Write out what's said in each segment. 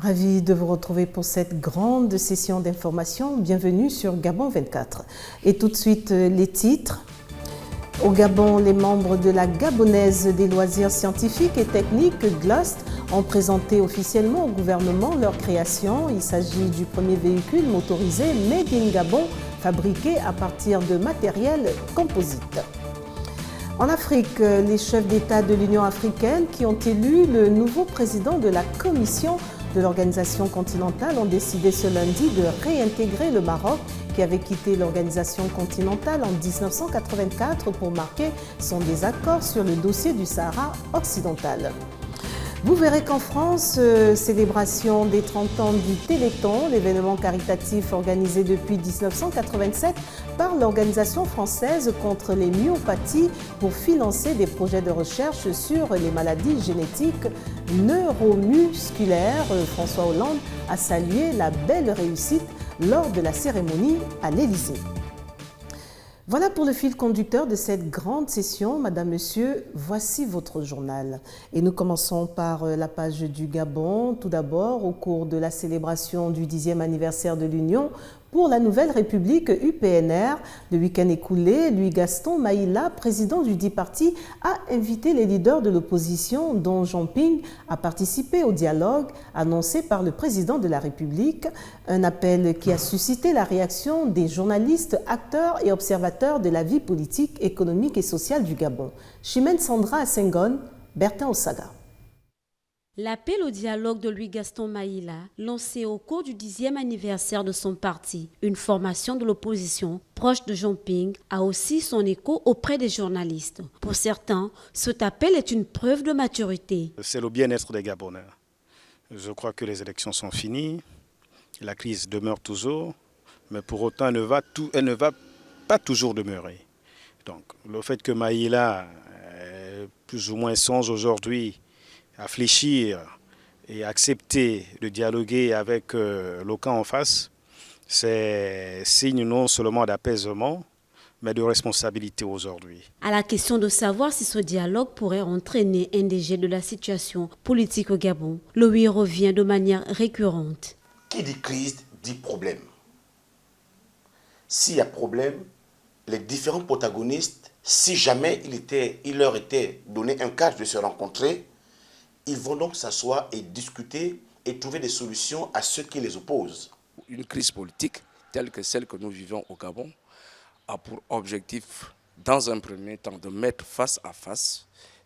Ravi de vous retrouver pour cette grande session d'information. Bienvenue sur Gabon 24. Et tout de suite, les titres. Au Gabon, les membres de la Gabonaise des loisirs scientifiques et techniques, GLOST, ont présenté officiellement au gouvernement leur création. Il s'agit du premier véhicule motorisé Made in Gabon, fabriqué à partir de matériel composite. En Afrique, les chefs d'État de l'Union africaine qui ont élu le nouveau président de la Commission de l'organisation continentale ont décidé ce lundi de réintégrer le Maroc qui avait quitté l'organisation continentale en 1984 pour marquer son désaccord sur le dossier du Sahara occidental. Vous verrez qu'en France, célébration des 30 ans du Téléthon, l'événement caritatif organisé depuis 1987 par l'Organisation française contre les myopathies pour financer des projets de recherche sur les maladies génétiques neuromusculaires. François Hollande a salué la belle réussite lors de la cérémonie à l'Élysée. Voilà pour le fil conducteur de cette grande session. Madame, Monsieur, voici votre journal. Et nous commençons par la page du Gabon. Tout d'abord, au cours de la célébration du 10e anniversaire de l'Union pour la nouvelle République UPNR, le week-end écoulé, Louis Gaston Maïla, président du dit parti, a invité les leaders de l'opposition, dont Jean Ping, à participer au dialogue annoncé par le président de la République. Un appel qui a suscité la réaction des journalistes, acteurs et observateurs de la vie politique, économique et sociale du Gabon. Chimène Sandra Senghone, Bertin Osaga. L'appel au dialogue de Louis Gaston Maïla, lancé au cours du 10e anniversaire de son parti, une formation de l'opposition proche de Jean Ping, a aussi son écho auprès des journalistes. Pour certains, cet appel est une preuve de maturité. C'est le bien-être des Gabonais. Je crois que les élections sont finies, la crise demeure toujours, mais pour autant elle ne va pas toujours demeurer. Donc le fait que Maïla plus ou moins songe aujourd'hui à fléchir et accepter de dialoguer avec le camp en face, c'est signe non seulement d'apaisement, mais de responsabilité aujourd'hui. À la question de savoir si ce dialogue pourrait entraîner un dégel de la situation politique au Gabon, Louis revient de manière récurrente. Qui dit crise dit problème. S'il y a problème, les différents protagonistes, si jamais il leur était donné un cadre de se rencontrer, ils vont donc s'asseoir et discuter et trouver des solutions à ceux qui les opposent. Une crise politique telle que celle que nous vivons au Gabon a pour objectif, dans un premier temps, de mettre face à face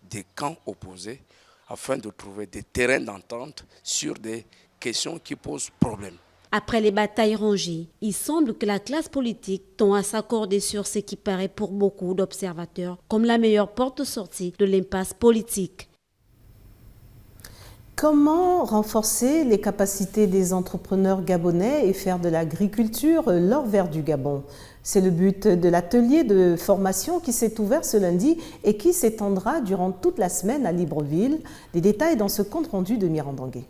des camps opposés afin de trouver des terrains d'entente sur des questions qui posent problème. Après les batailles rangées, il semble que la classe politique tend à s'accorder sur ce qui paraît pour beaucoup d'observateurs comme la meilleure porte de sortie de l'impasse politique. Comment renforcer les capacités des entrepreneurs gabonais et faire de l'agriculture l'or vert du Gabon? C'est le but de l'atelier de formation qui s'est ouvert ce lundi et qui s'étendra durant toute la semaine à Libreville. Les détails dans ce compte rendu de Mirandangué.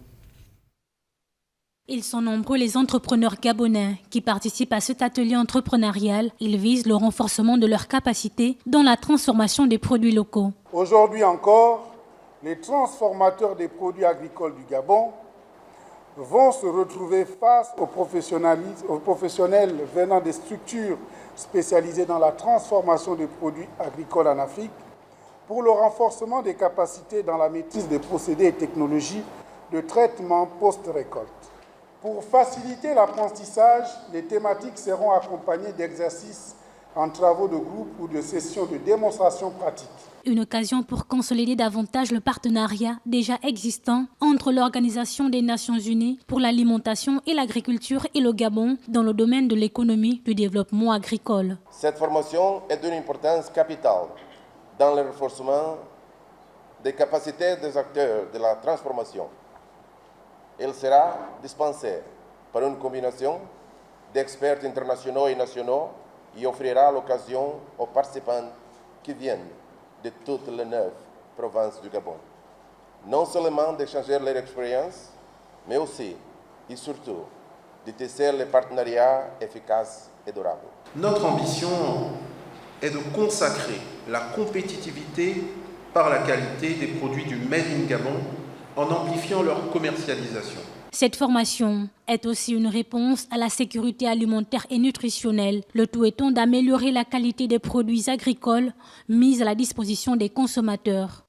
Ils sont nombreux les entrepreneurs gabonais qui participent à cet atelier entrepreneurial. Ils visent le renforcement de leurs capacités dans la transformation des produits locaux. Aujourd'hui encore, les transformateurs des produits agricoles du Gabon vont se retrouver face aux professionnels venant des structures spécialisées dans la transformation des produits agricoles en Afrique pour le renforcement des capacités dans la maîtrise des procédés et technologies de traitement post-récolte. Pour faciliter l'apprentissage, les thématiques seront accompagnées d'exercices en travaux de groupe ou de sessions de démonstration pratique. Une occasion pour consolider davantage le partenariat déjà existant entre l'Organisation des Nations Unies pour l'alimentation et l'agriculture et le Gabon dans le domaine de l'économie du développement agricole. Cette formation est d'une importance capitale dans le renforcement des capacités des acteurs de la transformation. Elle sera dispensée par une combinaison d'experts internationaux et nationaux et offrira l'occasion aux participants qui viennent de toutes les 9 provinces du Gabon, non seulement d'échanger leur expérience, mais aussi et surtout de tisser les partenariats efficaces et durables. Notre ambition est de consacrer la compétitivité par la qualité des produits du Made in Gabon en amplifiant leur commercialisation. Cette formation est aussi une réponse à la sécurité alimentaire et nutritionnelle, le tout étant d'améliorer la qualité des produits agricoles mis à la disposition des consommateurs.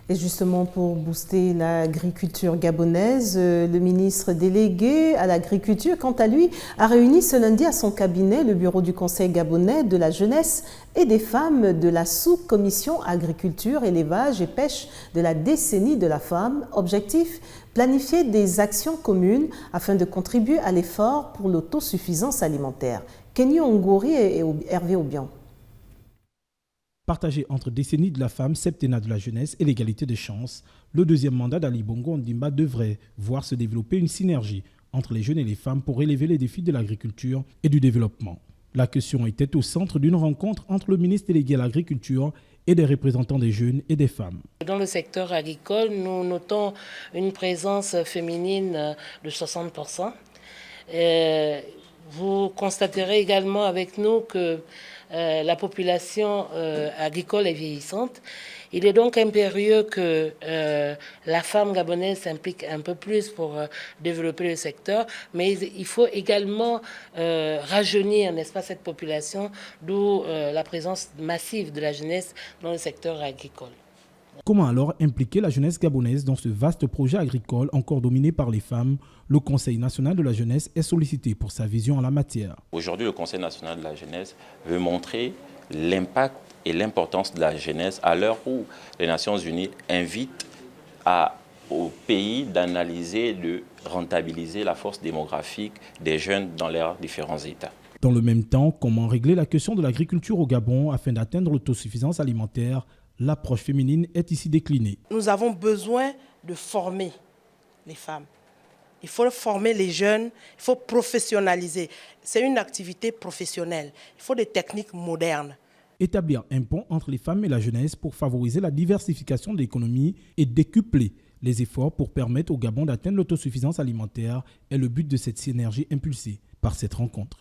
Et justement, pour booster l'agriculture gabonaise, le ministre délégué à l'agriculture, quant à lui, a réuni ce lundi à son cabinet le bureau du Conseil gabonais de la jeunesse et des femmes de la sous-commission agriculture, élevage et pêche de la décennie de la femme. Objectif, planifier des actions communes afin de contribuer à l'effort pour l'autosuffisance alimentaire. Kenny Ongori et Hervé Obian. Partagé entre décennies de la femme, septennat de la jeunesse et l'égalité des chances, le deuxième mandat d'Ali Bongo Ondimba devrait voir se développer une synergie entre les jeunes et les femmes pour relever les défis de l'agriculture et du développement. La question était au centre d'une rencontre entre le ministre délégué à l'agriculture et des représentants des jeunes et des femmes. Dans le secteur agricole, nous notons une présence féminine de 60%. Vous constaterez également avec nous que la population agricole est vieillissante. Il est donc impérieux que la femme gabonaise s'implique un peu plus pour développer le secteur, mais il faut également rajeunir, n'est-ce pas, cette population, d'où la présence massive de la jeunesse dans le secteur agricole. Comment alors impliquer la jeunesse gabonaise dans ce vaste projet agricole encore dominé par les femmes? Le Conseil national de la jeunesse est sollicité pour sa vision en la matière. Aujourd'hui, le Conseil national de la jeunesse veut montrer l'impact et l'importance de la jeunesse à l'heure où les Nations unies invitent aux pays d'analyser, de rentabiliser la force démographique des jeunes dans leurs différents États. Dans le même temps, comment régler la question de l'agriculture au Gabon afin d'atteindre l'autosuffisance alimentaire? L'approche féminine est ici déclinée. Nous avons besoin de former les femmes. Il faut former les jeunes, il faut professionnaliser. C'est une activité professionnelle. Il faut des techniques modernes. Établir un pont entre les femmes et la jeunesse pour favoriser la diversification de l'économie et décupler les efforts pour permettre au Gabon d'atteindre l'autosuffisance alimentaire est le but de cette synergie impulsée par cette rencontre.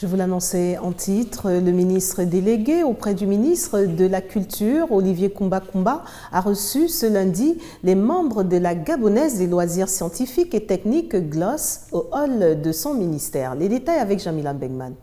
Je vous l'annonçais en titre, le ministre délégué auprès du ministre de la Culture, Olivier Koumba Koumba, a reçu ce lundi les membres de la Gabonaise des loisirs scientifiques et techniques GLOS au hall de son ministère. Les détails avec Jamila Begman.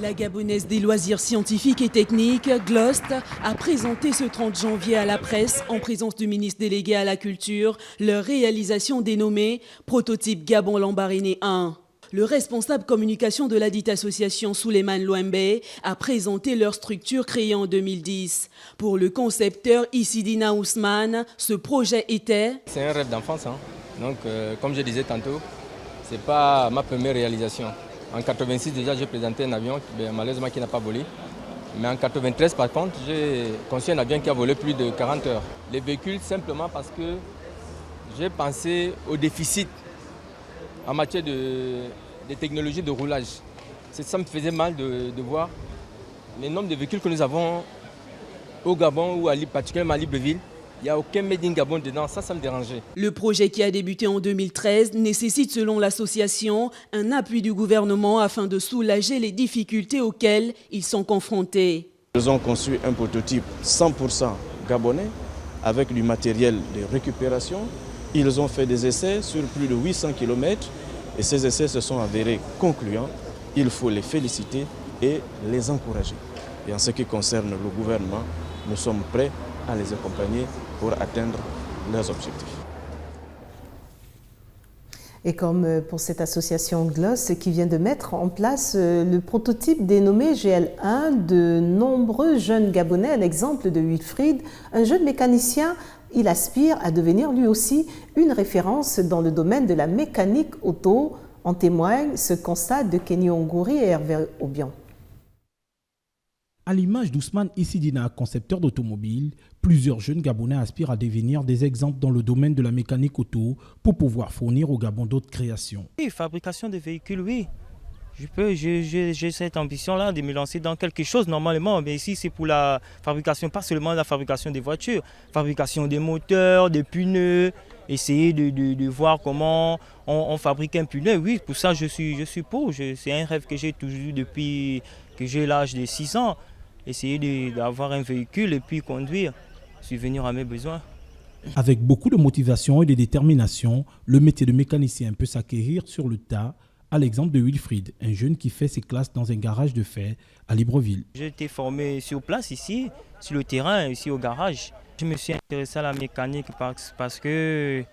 La Gabonaise des loisirs scientifiques et techniques, GLOST, a présenté ce 30 janvier à la presse, en présence du ministre délégué à la Culture, leur réalisation dénommée « Prototype Gabon Lambaréné 1 ». Le responsable communication de ladite association, Souleymane Louembe, a présenté leur structure créée en 2010. Pour le concepteur Isidina Ousmane, ce projet était... C'est un rêve d'enfance. Donc, comme je disais tantôt, ce n'est pas ma première réalisation. En 86, déjà, j'ai présenté un avion, malheureusement, qui n'a pas volé. Mais en 93, par contre, j'ai conçu un avion qui a volé plus de 40 heures. Les véhicules, simplement parce que j'ai pensé au déficit en matière de technologies de roulage. Ça me faisait mal de voir le nombre de véhicules que nous avons au Gabon ou particulièrement à Libreville. Il n'y a aucun Made in Gabon dedans, ça me dérangeait. Le projet qui a débuté en 2013 nécessite, selon l'association, un appui du gouvernement afin de soulager les difficultés auxquelles ils sont confrontés. Ils ont conçu un prototype 100% gabonais avec du matériel de récupération. Ils ont fait des essais sur plus de 800 km et ces essais se sont avérés concluants. Il faut les féliciter et les encourager. Et en ce qui concerne le gouvernement, nous sommes prêts à les accompagner pour atteindre leurs objectifs. Et comme pour cette association GLOS qui vient de mettre en place le prototype dénommé GL1, de nombreux jeunes Gabonais, à l'exemple de Wilfried, un jeune mécanicien, il aspire à devenir lui aussi une référence dans le domaine de la mécanique auto. En témoigne ce constat de Kenny Ongori et Hervé Obian. À l'image d'Ousmane Isidina, concepteur d'automobiles, plusieurs jeunes Gabonais aspirent à devenir des exemples dans le domaine de la mécanique auto pour pouvoir fournir au Gabon d'autres créations. Oui, fabrication de véhicules, oui. J'ai cette ambition-là de me lancer dans quelque chose normalement, mais ici c'est pour la fabrication, pas seulement la fabrication des voitures, fabrication des moteurs, des pneus, essayer de voir comment on fabrique un pneu. Oui, pour ça je suis pour, c'est un rêve que j'ai toujours depuis que j'ai l'âge de 6 ans, essayer d'avoir un véhicule et puis conduire, subvenir à mes besoins. Avec beaucoup de motivation et de détermination, le métier de mécanicien peut s'acquérir sur le tas, à l'exemple de Wilfried, un jeune qui fait ses classes dans un garage de fer à Libreville. J'ai été formé sur place ici, sur le terrain, ici au garage. Je me suis intéressé à la mécanique parce que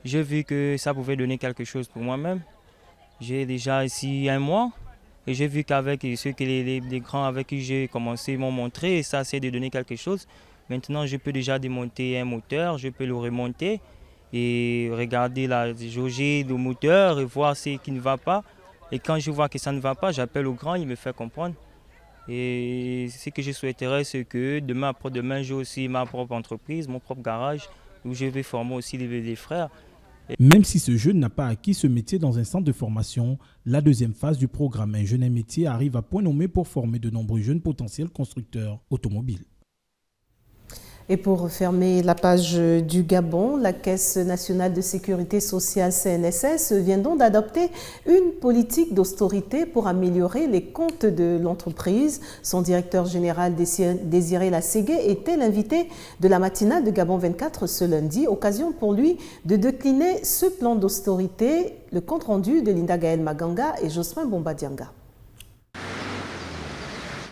j'ai vu que ça pouvait donner quelque chose pour moi-même. J'ai déjà ici 1 mois et j'ai vu qu'avec ceux que les grands avec qui j'ai commencé m'ont montré, ça c'est de donner quelque chose. Maintenant, je peux déjà démonter un moteur, je peux le remonter et regarder la jauger du moteur et voir ce qui ne va pas. Et quand je vois que ça ne va pas, j'appelle au grand, il me fait comprendre. Et ce que je souhaiterais, c'est que demain, après-demain, j'ai aussi ma propre entreprise, mon propre garage, où je vais former aussi des frères. Même si ce jeune n'a pas acquis ce métier dans un centre de formation, la deuxième phase du programme Un jeune un métier arrive à point nommé pour former de nombreux jeunes potentiels constructeurs automobiles. Et pour fermer la page du Gabon, la Caisse nationale de sécurité sociale CNSS vient donc d'adopter une politique d'austérité pour améliorer les comptes de l'entreprise. Son directeur général Désiré Lasségué était l'invité de la matinale de Gabon 24 ce lundi, occasion pour lui de décliner ce plan d'austérité, le compte-rendu de Linda Gaël Maganga et Jospin Bombadianga.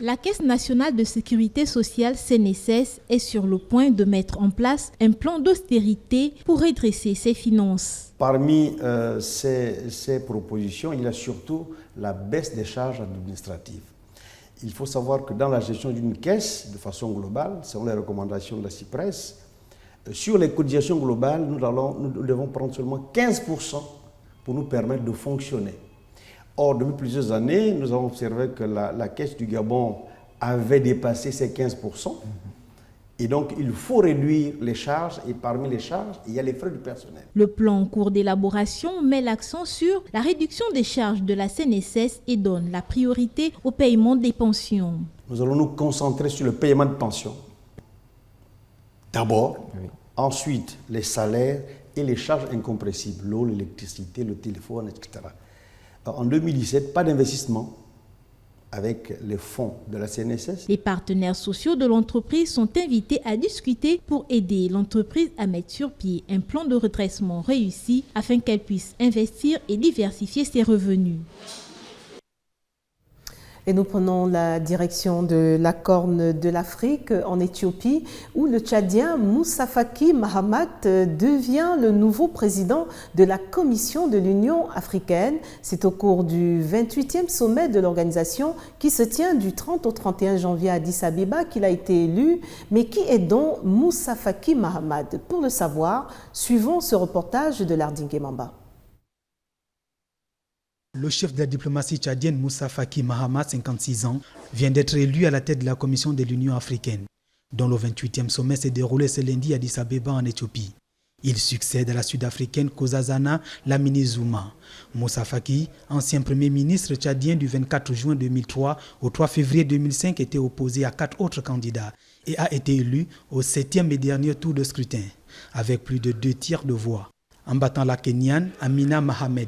La Caisse nationale de sécurité sociale CNSS est sur le point de mettre en place un plan d'austérité pour redresser ses finances. Parmi ces propositions, il y a surtout la baisse des charges administratives. Il faut savoir que dans la gestion d'une caisse, de façon globale, selon les recommandations de la CIPRES, sur les cotisations globales, nous devons prendre seulement 15% pour nous permettre de fonctionner. Or, depuis plusieurs années, nous avons observé que la Caisse du Gabon avait dépassé ces 15%. Et donc, il faut réduire les charges. Et parmi les charges, il y a les frais du personnel. Le plan en cours d'élaboration met l'accent sur la réduction des charges de la CNSS et donne la priorité au paiement des pensions. Nous allons nous concentrer sur le paiement de pensions. D'abord, ensuite les salaires et les charges incompressibles, l'eau, l'électricité, le téléphone, etc. En 2017, pas d'investissement avec les fonds de la CNSS. Les partenaires sociaux de l'entreprise sont invités à discuter pour aider l'entreprise à mettre sur pied un plan de redressement réussi afin qu'elle puisse investir et diversifier ses revenus. Et nous prenons la direction de la Corne de l'Afrique en Éthiopie, où le Tchadien Moussa Faki Mahamat devient le nouveau président de la Commission de l'Union africaine. C'est au cours du 28e sommet de l'organisation qui se tient du 30 au 31 janvier à Addis Abeba qu'il a été élu. Mais qui est donc Moussa Faki Mahamat? Pour le savoir, suivons ce reportage de Lardingue Mamba. Le chef de la diplomatie tchadienne Moussa Faki Mahamat, 56 ans, vient d'être élu à la tête de la Commission de l'Union africaine, dont le 28e sommet s'est déroulé ce lundi à Addis Abeba en Éthiopie. Il succède à la sud-africaine Nkosazana Dlamini Zuma. Moussa Faki, ancien premier ministre tchadien du 24 juin 2003 au 3 février 2005, était opposé à 4 autres candidats et a été élu au 7e et dernier tour de scrutin, avec plus de 2 tiers de voix, en battant la Kenyane Amina Mohamed.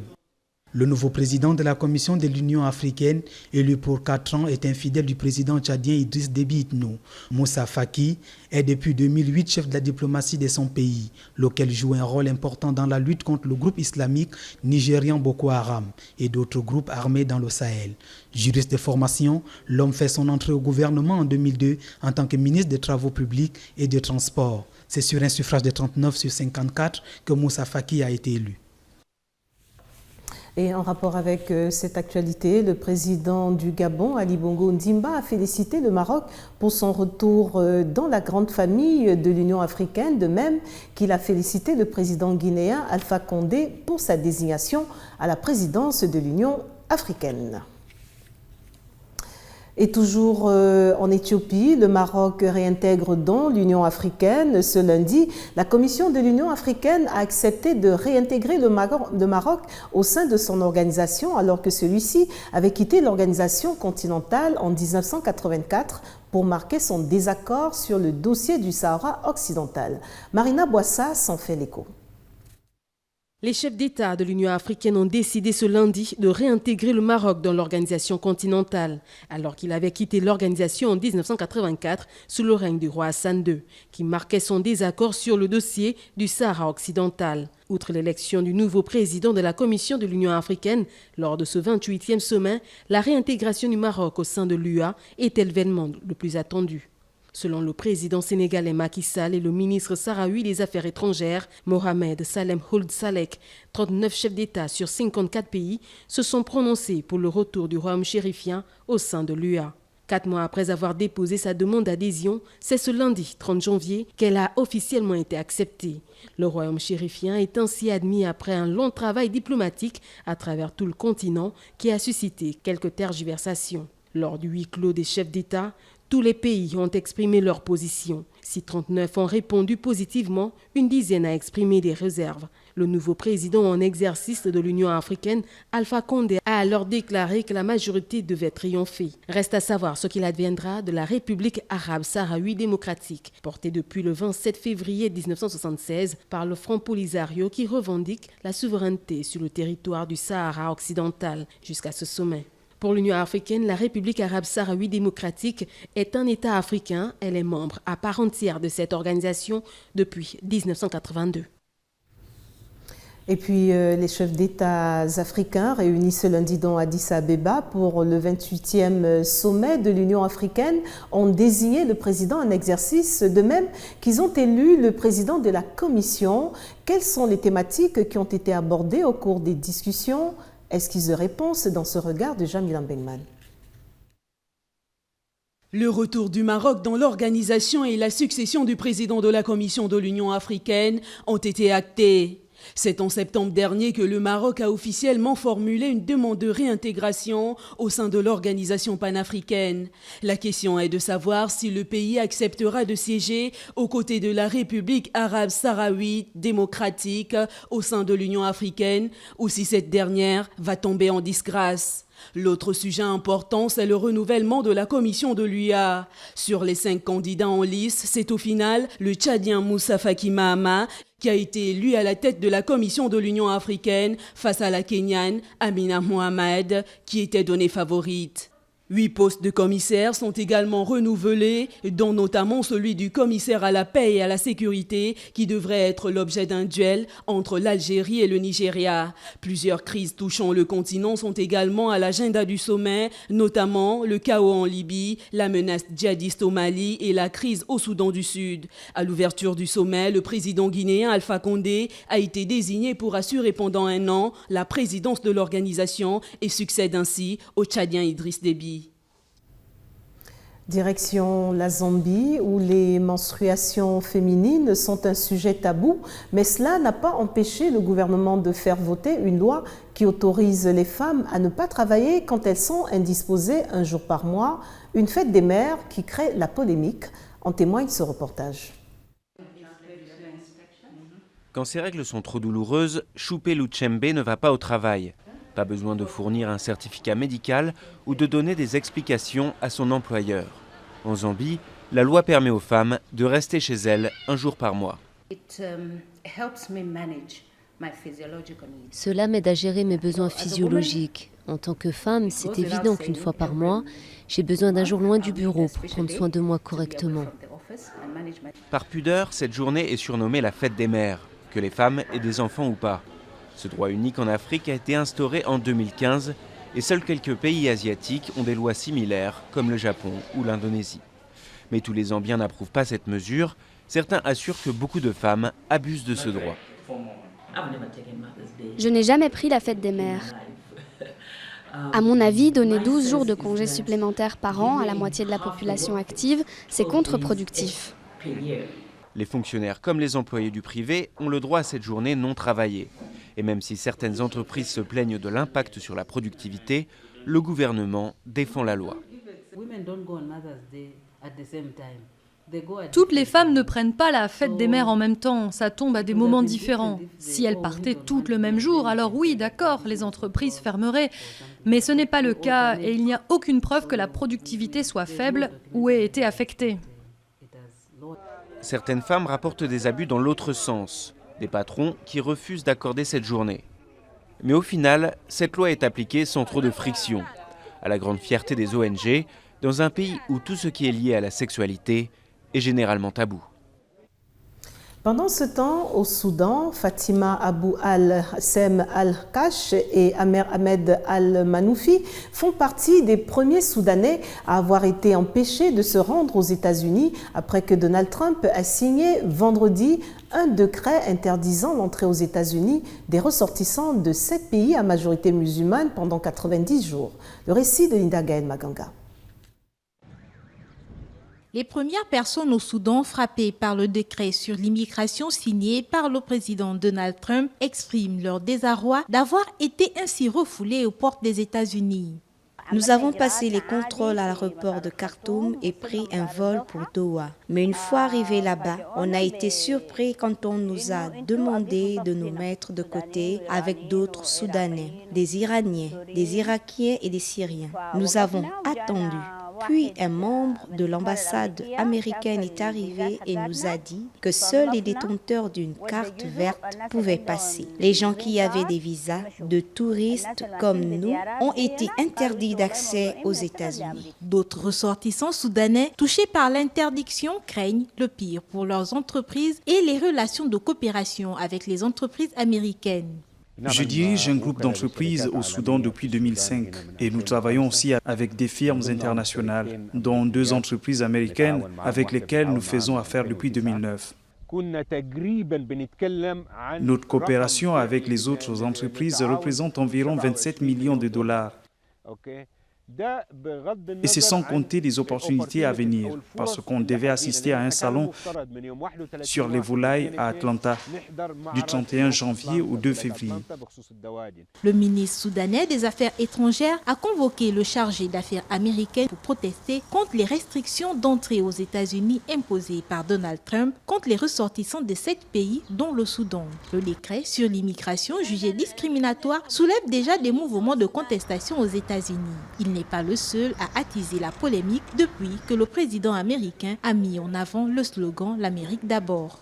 Le nouveau président de la Commission de l'Union africaine, élu pour 4 ans, est un fidèle du président tchadien Idriss Déby Itno. Moussa Faki est depuis 2008 chef de la diplomatie de son pays, lequel joue un rôle important dans la lutte contre le groupe islamique nigérian Boko Haram et d'autres groupes armés dans le Sahel. Juriste de formation, l'homme fait son entrée au gouvernement en 2002 en tant que ministre des Travaux publics et des Transports. C'est sur un suffrage de 39 sur 54 que Moussa Faki a été élu. Et en rapport avec cette actualité, le président du Gabon, Ali Bongo Ondimba, a félicité le Maroc pour son retour dans la grande famille de l'Union africaine, de même qu'il a félicité le président guinéen Alpha Condé pour sa désignation à la présidence de l'Union africaine. Et toujours en Éthiopie, le Maroc réintègre donc l'Union africaine. Ce lundi, la Commission de l'Union africaine a accepté de réintégrer le Maroc au sein de son organisation, alors que celui-ci avait quitté l'organisation continentale en 1984 pour marquer son désaccord sur le dossier du Sahara occidental. Marina Boissa s'en fait l'écho. Les chefs d'État de l'Union africaine ont décidé ce lundi de réintégrer le Maroc dans l'organisation continentale, alors qu'il avait quitté l'organisation en 1984 sous le règne du roi Hassan II, qui marquait son désaccord sur le dossier du Sahara occidental. Outre l'élection du nouveau président de la Commission de l'Union africaine, lors de ce 28e sommet, la réintégration du Maroc au sein de l'UA était l'événement le plus attendu. Selon le président sénégalais Macky Sall et le ministre sahraoui des Affaires étrangères, Mohamed Salem Ould Salek, 39 chefs d'État sur 54 pays se sont prononcés pour le retour du royaume chérifien au sein de l'UA. 4 mois après avoir déposé sa demande d'adhésion, c'est ce lundi 30 janvier qu'elle a officiellement été acceptée. Le royaume chérifien est ainsi admis après un long travail diplomatique à travers tout le continent qui a suscité quelques tergiversations. Lors du huis clos des chefs d'État, tous les pays ont exprimé leur position. Si 39 ont répondu positivement, une dizaine a exprimé des réserves. Le nouveau président en exercice de l'Union africaine, Alpha Condé, a alors déclaré que la majorité devait triompher. Reste à savoir ce qu'il adviendra de la République arabe sahraoui démocratique, portée depuis le 27 février 1976 par le Front Polisario qui revendique la souveraineté sur le territoire du Sahara occidental jusqu'à ce sommet. Pour l'Union africaine, la République arabe sahraoui démocratique est un État africain. Elle est membre à part entière de cette organisation depuis 1982. Et puis, les chefs d'État africains réunis ce lundi dans Addis Abeba pour le 28e sommet de l'Union africaine ont désigné le président en exercice, de même qu'ils ont élu le président de la Commission. Quelles sont les thématiques qui ont été abordées au cours des discussions ? Esquisse de réponse dans ce regard de Jamilan Benman. Le retour du Maroc dans l'organisation et la succession du président de la Commission de l'Union africaine ont été actés. C'est en septembre dernier que le Maroc a officiellement formulé une demande de réintégration au sein de l'organisation panafricaine. La question est de savoir si le pays acceptera de siéger aux côtés de la République arabe sahraoui démocratique au sein de l'Union africaine ou si cette dernière va tomber en disgrâce. L'autre sujet important, c'est le renouvellement de la commission de l'UA. Sur les 5 candidats en lice, c'est au final le Tchadien Moussa Faki Mahamat qui a été élu à la tête de la commission de l'Union africaine face à la Kenyane Amina Mohamed qui était donnée favorite. 8 postes de commissaires sont également renouvelés, dont notamment celui du commissaire à la paix et à la sécurité, qui devrait être l'objet d'un duel entre l'Algérie et le Nigeria. Plusieurs crises touchant le continent sont également à l'agenda du sommet, notamment le chaos en Libye, la menace djihadiste au Mali et la crise au Soudan du Sud. À l'ouverture du sommet, le président guinéen Alpha Condé a été désigné pour assurer pendant 1 an la présidence de l'organisation et succède ainsi au Tchadien Idriss Déby. Direction la Zambie, où les menstruations féminines sont un sujet tabou, mais cela n'a pas empêché le gouvernement de faire voter une loi qui autorise les femmes à ne pas travailler quand elles sont indisposées 1 jour par mois, une fête des mères qui crée la polémique. En témoigne ce reportage. Quand ses règles sont trop douloureuses, Choupe Luchembe ne va pas au travail. Pas besoin de fournir un certificat médical ou de donner des explications à son employeur. En Zambie, la loi permet aux femmes de rester chez elles 1 jour par mois. Cela m'aide à gérer mes besoins physiologiques. En tant que femme, c'est évident qu'une fois par mois, j'ai besoin d'un jour loin du bureau pour prendre soin de moi correctement. Par pudeur, cette journée est surnommée la fête des mères, que les femmes aient des enfants ou pas. Ce droit unique en Afrique a été instauré en 2015 et seuls quelques pays asiatiques ont des lois similaires, comme le Japon ou l'Indonésie. Mais tous les Zambiens n'approuvent pas cette mesure. Certains assurent que beaucoup de femmes abusent de ce droit. Je n'ai jamais pris la fête des mères. À mon avis, donner 12 jours de congés supplémentaires par an à la moitié de la population active, c'est contre-productif. Les fonctionnaires comme les employés du privé ont le droit à cette journée non travaillée. Et même si certaines entreprises se plaignent de l'impact sur la productivité, le gouvernement défend la loi. Toutes les femmes ne prennent pas la fête des mères en même temps, ça tombe à des moments différents. Si elles partaient toutes le même jour, alors oui, d'accord, les entreprises fermeraient. Mais ce n'est pas le cas et il n'y a aucune preuve que la productivité soit faible ou ait été affectée. Certaines femmes rapportent des abus dans l'autre sens. Des patrons qui refusent d'accorder cette journée. Mais au final, cette loi est appliquée sans trop de friction, à la grande fierté des ONG, dans un pays où tout ce qui est lié à la sexualité est généralement tabou. Pendant ce temps, au Soudan, Fatima Abou al-Sem al-Kash et Amer Ahmed al-Manoufi font partie des premiers Soudanais à avoir été empêchés de se rendre aux États-Unis après que Donald Trump a signé vendredi un décret interdisant l'entrée aux États-Unis des ressortissants de 7 pays à majorité musulmane pendant 90 jours. Le récit de Linda Gaël Maganga. Les premières personnes au Soudan frappées par le décret sur l'immigration signé par le président Donald Trump expriment leur désarroi d'avoir été ainsi refoulées aux portes des États-Unis. Nous avons passé les contrôles à l'aéroport de Khartoum et pris un vol pour Doha. Mais une fois arrivés là-bas, on a été surpris quand on nous a demandé de nous mettre de côté avec d'autres Soudanais, des Iraniens, des Irakiens et des Syriens. Nous avons attendu. Puis un membre de l'ambassade américaine est arrivé et nous a dit que seuls les détenteurs d'une carte verte pouvaient passer. Les gens qui avaient des visas de touristes comme nous ont été interdits d'accès aux États-Unis. D'autres ressortissants soudanais touchés par l'interdiction craignent le pire pour leurs entreprises et les relations de coopération avec les entreprises américaines. Je dirige un groupe d'entreprises au Soudan depuis 2005 et nous travaillons aussi avec des firmes internationales, dont 2 entreprises américaines avec lesquelles nous faisons affaire depuis 2009. Notre coopération avec les autres entreprises représente environ 27 millions de dollars. Et c'est sans compter les opportunités à venir, parce qu'on devait assister à un salon sur les volailles à Atlanta du 31 janvier au 2 février. Le ministre soudanais des Affaires étrangères a convoqué le chargé d'affaires américain pour protester contre les restrictions d'entrée aux États-Unis imposées par Donald Trump contre les ressortissants de 7 pays, dont le Soudan. Le décret sur l'immigration jugé discriminatoire soulève déjà des mouvements de contestation aux États-Unis. Il n'est pas le seul à attiser la polémique depuis que le président américain a mis en avant le slogan « L'Amérique d'abord ».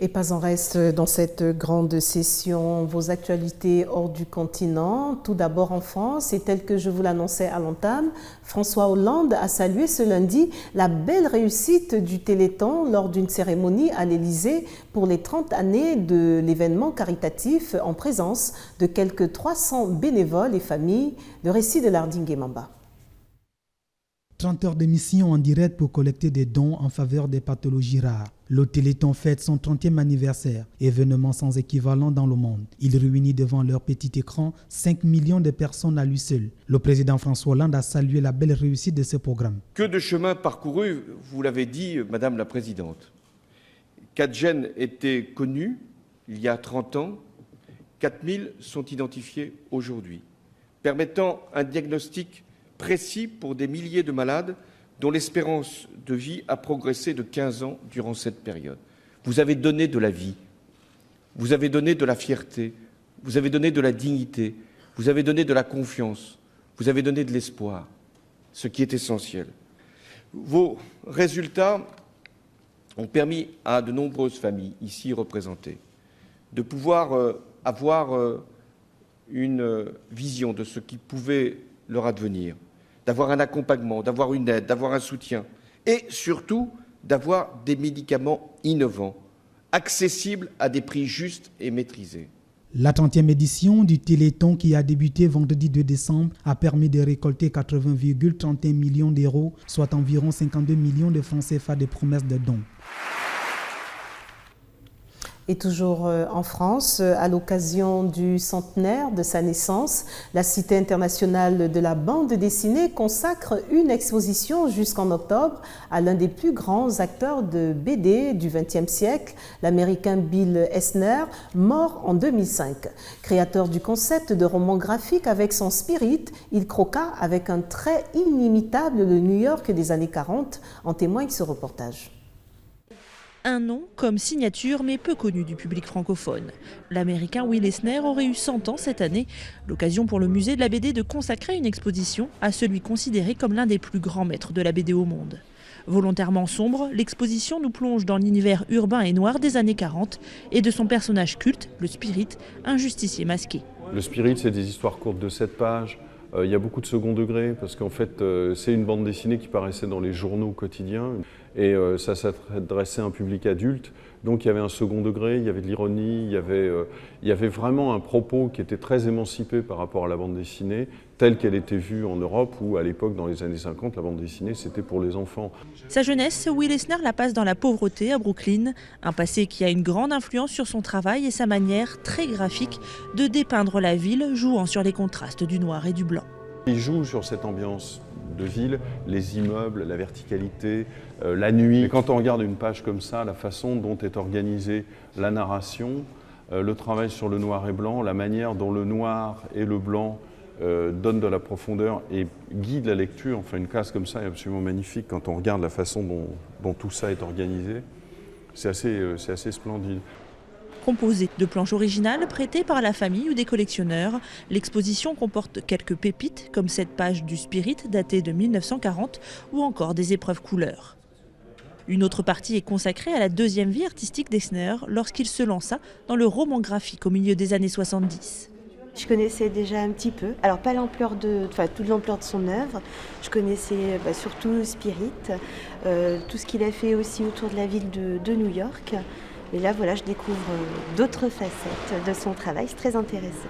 Et pas en reste dans cette grande session, vos actualités hors du continent. Tout d'abord en France, et tel que je vous l'annonçais à l'entame, François Hollande a salué ce lundi la belle réussite du Téléthon lors d'une cérémonie à l'Élysée pour les 30 années de l'événement caritatif en présence de quelques 300 bénévoles et familles. Le récit de Lardingue Mamba. 30 heures d'émission en direct pour collecter des dons en faveur des pathologies rares. Le Téléthon fête son 30e anniversaire, événement sans équivalent dans le monde. Il réunit devant leur petit écran 5 millions de personnes à lui seul. Le président François Hollande a salué la belle réussite de ce programme. Que de chemin parcouru, vous l'avez dit, Madame la Présidente. 4 gènes étaient connus il y a 30 ans, 4000 sont identifiés aujourd'hui, permettant un diagnostic précis pour des milliers de malades dont l'espérance de vie a progressé de 15 ans durant cette période. Vous avez donné de la vie, vous avez donné de la fierté, vous avez donné de la dignité, vous avez donné de la confiance, vous avez donné de l'espoir, ce qui est essentiel. Vos résultats ont permis à de nombreuses familles ici représentées de pouvoir avoir une vision de ce qui pouvait leur advenir, d'avoir un accompagnement, d'avoir une aide, d'avoir un soutien et surtout d'avoir des médicaments innovants, accessibles à des prix justes et maîtrisés. La 30e édition du Téléthon qui a débuté vendredi 2 décembre a permis de récolter 80,31 millions d'euros, soit environ 52 millions de francs CFA de promesses de dons. Et toujours en France, à l'occasion du centenaire de sa naissance, la Cité internationale de la bande dessinée consacre une exposition jusqu'en octobre à l'un des plus grands acteurs de BD du XXe siècle, l'Américain Bill Eisner, mort en 2005. Créateur du concept de roman graphique avec son spirit, il croqua avec un trait inimitable le New York des années 40, en témoigne ce reportage. Un nom comme signature, mais peu connu du public francophone. L'américain Will Eisner aurait eu 100 ans cette année, l'occasion pour le musée de la BD de consacrer une exposition à celui considéré comme l'un des plus grands maîtres de la BD au monde. Volontairement sombre, l'exposition nous plonge dans l'univers urbain et noir des années 40 et de son personnage culte, le Spirit, un justicier masqué. Le Spirit, c'est des histoires courtes de 7 pages. Il y a beaucoup de second degré parce qu'en fait, c'est une bande dessinée qui paraissait dans les journaux quotidiens et ça s'adressait à un public adulte. Donc il y avait un second degré, il y avait de l'ironie, il y avait vraiment un propos qui était très émancipé par rapport à la bande dessinée, telle qu'elle était vue en Europe où à l'époque, dans les années 50, la bande dessinée c'était pour les enfants. Sa jeunesse, Will Eisner la passe dans la pauvreté à Brooklyn, un passé qui a une grande influence sur son travail et sa manière très graphique de dépeindre la ville, jouant sur les contrastes du noir et du blanc. Il joue sur cette ambiance de ville, les immeubles, la verticalité, la nuit. Et quand on regarde une page comme ça, la façon dont est organisée la narration, le travail sur le noir et blanc, la manière dont le noir et le blanc donnent de la profondeur et guident la lecture, enfin une case comme ça est absolument magnifique quand on regarde la façon dont tout ça est organisé. C'est assez splendide. Composée de planches originales prêtées par la famille ou des collectionneurs, l'exposition comporte quelques pépites comme cette page du Spirit datée de 1940 ou encore des épreuves couleurs. Une autre partie est consacrée à la deuxième vie artistique d'Eisner lorsqu'il se lança dans le roman graphique au milieu des années 70. Je connaissais déjà un petit peu, alors pas toute l'ampleur de son œuvre, je connaissais surtout Spirit, tout ce qu'il a fait aussi autour de la ville de New York. Et là, voilà, je découvre d'autres facettes de son travail, c'est très intéressant.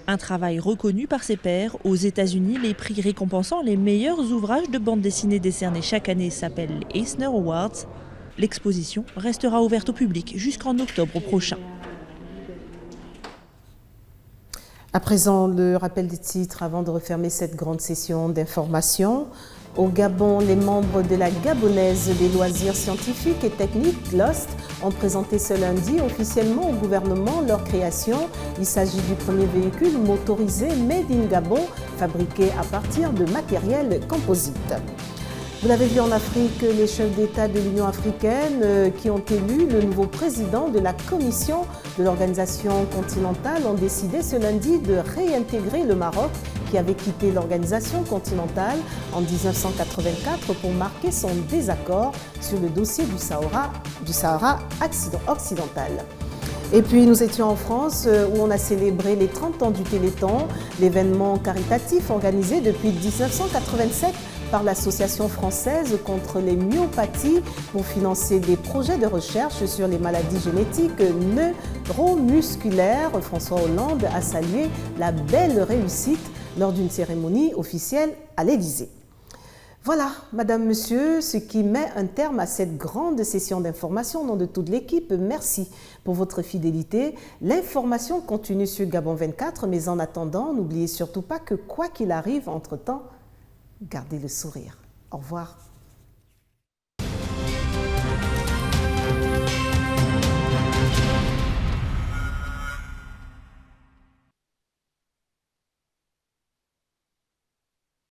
Un travail reconnu par ses pairs. Aux États-Unis, les prix récompensant les meilleurs ouvrages de bande dessinée décernés chaque année s'appellent les Eisner Awards. L'exposition restera ouverte au public jusqu'en octobre prochain. À présent, le rappel des titres avant de refermer cette grande session d'information. Au Gabon, les membres de la Gabonaise des loisirs scientifiques et techniques, GLOST, ont présenté ce lundi officiellement au gouvernement leur création. Il s'agit du premier véhicule motorisé Made in Gabon, fabriqué à partir de matériel composite. Vous l'avez vu en Afrique, les chefs d'État de l'Union africaine qui ont élu le nouveau président de la commission de l'organisation continentale ont décidé ce lundi de réintégrer le Maroc qui avait quitté l'organisation continentale en 1984 pour marquer son désaccord sur le dossier du Sahara occidental. Et puis nous étions en France où on a célébré les 30 ans du Téléthon, l'événement caritatif organisé depuis 1987 par l'Association française contre les myopathies pour financer des projets de recherche sur les maladies génétiques neuromusculaires. François Hollande a salué la belle réussite lors d'une cérémonie officielle à l'Élysée. Voilà, Madame, Monsieur, ce qui met un terme à cette grande session d'information au nom de toute l'équipe. Merci pour votre fidélité. L'information continue sur Gabon 24, mais en attendant, n'oubliez surtout pas que quoi qu'il arrive entre-temps, gardez le sourire. Au revoir.